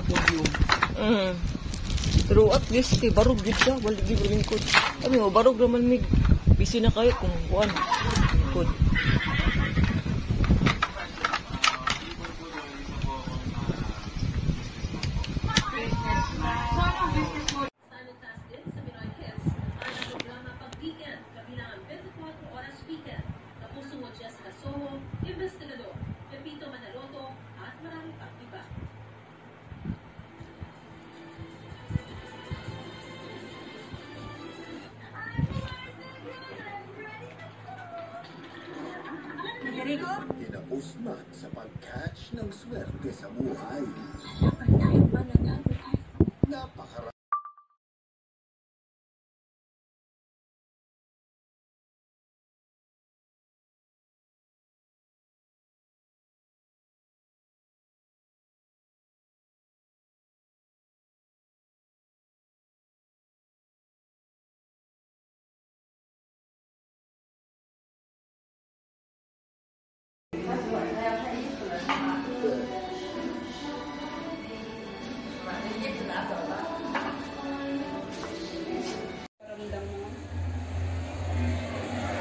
podium. Pero at least kay barog gid siya, wala gid lingkod. Kami mo barog naman mig busy na kayo kung kuan. Lingkod. Inausman sa pag-catch ng swerte sa buhay. Napakarami.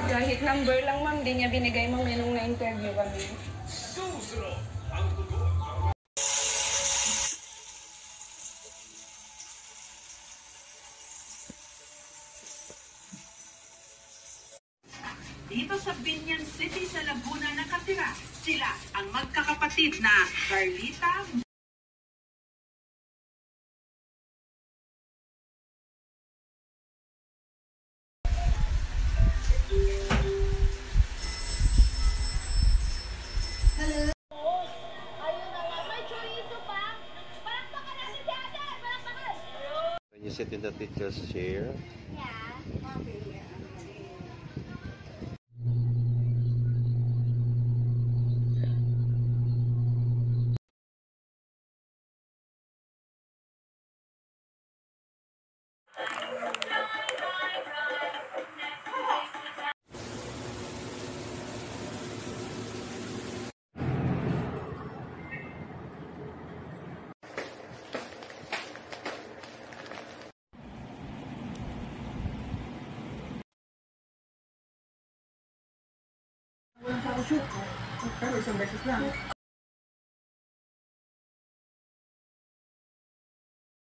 Kahit number lang, ma'am, di niya binigay, ma'am, nung na-interview kami. Susunod ang tugon. Dito sa Binyan City sa Laguna nakatira sila ang magkakapatid na Carlita. Can you sit in the teacher's chair? Pero isang beses lang.